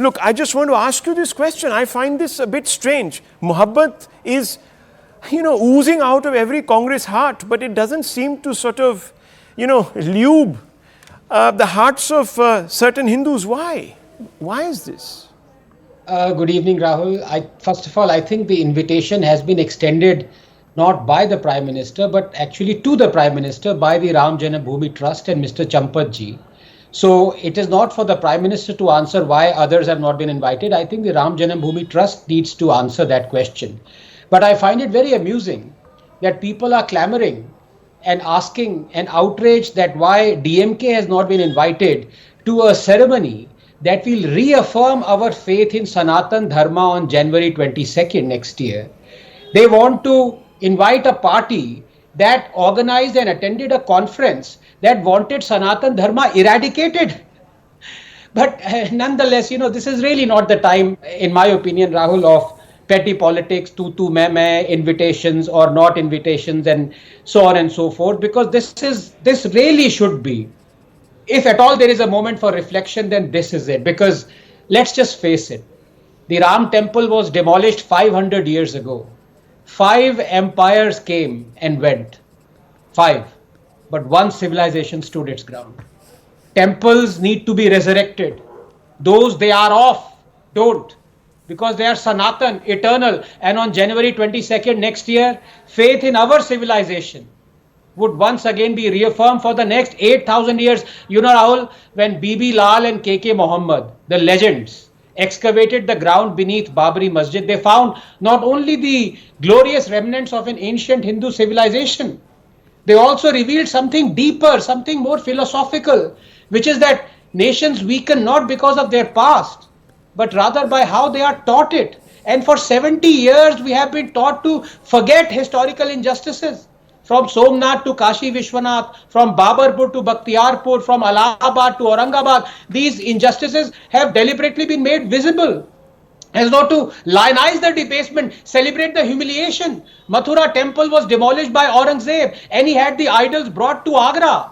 Look, I just want to ask you this question. I find this a bit strange. Muhabbat is, oozing out of every Congress heart, but it doesn't seem to sort of, lube the hearts of certain Hindus. Why? Why is this? Good evening, Rahul. First of all, I think the invitation has been extended not by the Prime Minister, but actually to the Prime Minister by the Ram Janambhoomi Trust and Mr. Champat ji. So it is not for the Prime Minister to answer why others have not been invited. I think the Ram Janambhoomi Trust needs to answer that question. But I find it very amusing that people are clamoring and asking and outraged that why DMK has not been invited to a ceremony that will reaffirm our faith in Sanatana Dharma on January 22nd next year. They want to invite a party that organized and attended a conference that wanted Sanatana Dharma eradicated. But nonetheless, this is really not the time, in my opinion, Rahul, of petty politics, tu main, invitations or not invitations and so on and so forth, because this really should be, if at all there is a moment for reflection, then this is it. Because let's just face it, the Ram temple was demolished 500 years ago. 5 empires came and went. 5. But one civilization stood its ground. Temples need to be resurrected. Those they are off, don't. Because they are Sanatan, eternal. And on January 22nd next year, faith in our civilization would once again be reaffirmed for the next 8,000 years. Rahul, when Bibi Lal and KK Muhammad, the legends, excavated the ground beneath Babri Masjid, they found not only the glorious remnants of an ancient Hindu civilization, they also revealed something deeper, something more philosophical, which is that nations weaken not because of their past, but rather by how they are taught it. And for 70 years, we have been taught to forget historical injustices. From Somnath to Kashi Vishwanath, from Babarpur to Bakhtiyarpur, from Allahabad to Aurangabad, these injustices have deliberately been made visible, as though to lionize the debasement, celebrate the humiliation. Mathura temple was demolished by Aurangzeb, and he had the idols brought to Agra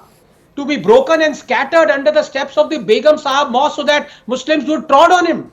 to be broken and scattered under the steps of the Begum Sahib mosque so that Muslims would trod on him.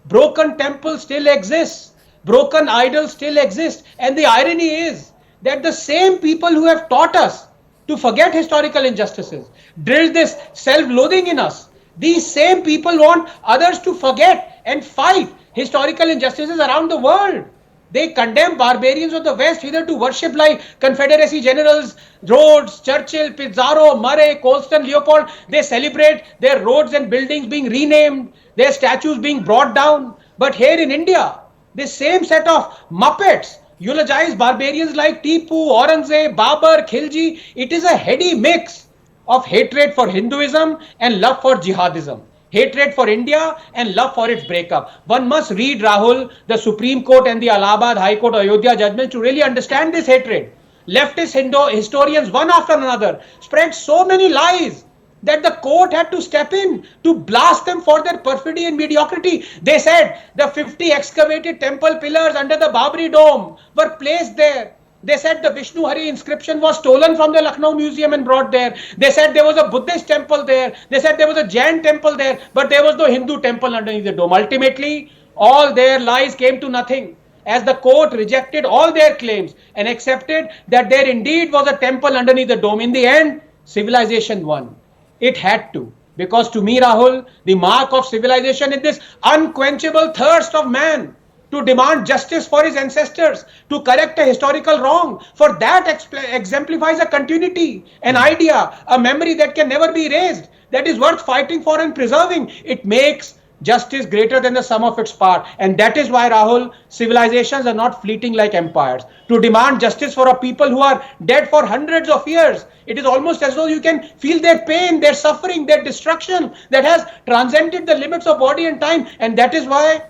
Broken temple still exists, broken idols still exist, and the irony is that the same people who have taught us to forget historical injustices, drilled this self-loathing in us, these same people want others to forget and fight historical injustices around the world. They condemn barbarians of the West either to worship like Confederacy generals, Rhodes, Churchill, Pizarro, Murray, Colston, Leopold. They celebrate their roads and buildings being renamed, their statues being brought down. But here in India, this same set of Muppets eulogize barbarians like Tipu, Aurangzeb, Babar, Khilji. It is a heady mix of hatred for Hinduism and love for jihadism. Hatred for India and love for its breakup. One must read, Rahul, the Supreme Court and the Allahabad High Court Ayodhya judgment to really understand this hatred. Leftist historians, one after another, spread so many lies that the court had to step in to blast them for their perfidy and mediocrity. They said the 50 excavated temple pillars under the Babri Dome were placed there. They said the Vishnu Hari inscription was stolen from the Lucknow Museum and brought there. They said there was a Buddhist temple there. They said there was a Jain temple there, but there was no Hindu temple underneath the dome. Ultimately, all their lies came to nothing, as the court rejected all their claims and accepted that there indeed was a temple underneath the dome. In the end, civilization won. It had to. Because to me, Rahul, the mark of civilization is this unquenchable thirst of man to demand justice for his ancestors, to correct a historical wrong. For that exemplifies a continuity, an idea, a memory that can never be erased, that is worth fighting for and preserving. It makes justice greater than the sum of its parts. And that is why, Rahul, civilizations are not fleeting like empires. To demand justice for a people who are dead for hundreds of years, it is almost as though you can feel their pain, their suffering, their destruction that has transcended the limits of body and time. And that is why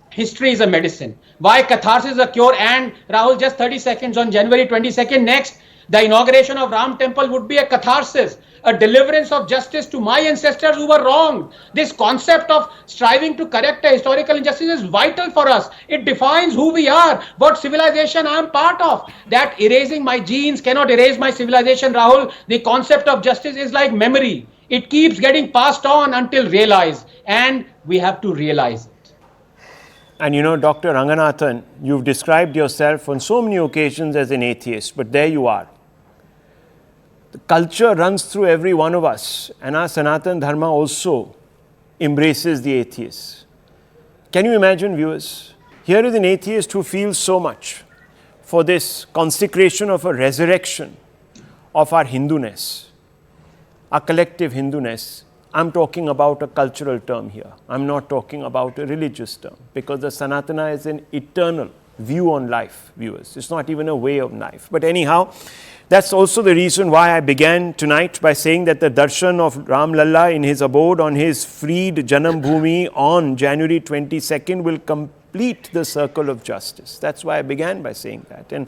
history is a medicine. Why catharsis is a cure. And Rahul, just 30 seconds, on January 22nd next, the inauguration of Ram Temple would be a catharsis, a deliverance of justice to my ancestors who were wronged. This concept of striving to correct a historical injustice is vital for us. It defines who we are, what civilization I am part of. That erasing my genes cannot erase my civilization, Rahul. The concept of justice is like memory. It keeps getting passed on until realized. And we have to realize it. And you know, Dr. Ranganathan, you've described yourself on so many occasions as an atheist, but there you are. The culture runs through every one of us, and our Sanatana Dharma also embraces the atheists. Can you imagine, viewers? Here is an atheist who feels so much for this consecration of a resurrection of our Hinduness, our collective Hinduness. I'm talking about a cultural term here. I'm not talking about a religious term, because the Sanatana is an eternal view on life, viewers. It's not even a way of life. But anyhow, that's also the reason why I began tonight by saying that the darshan of Ram Lalla in his abode on his freed Janam Bhumi on January 22nd will complete the circle of justice. That's why I began by saying that. And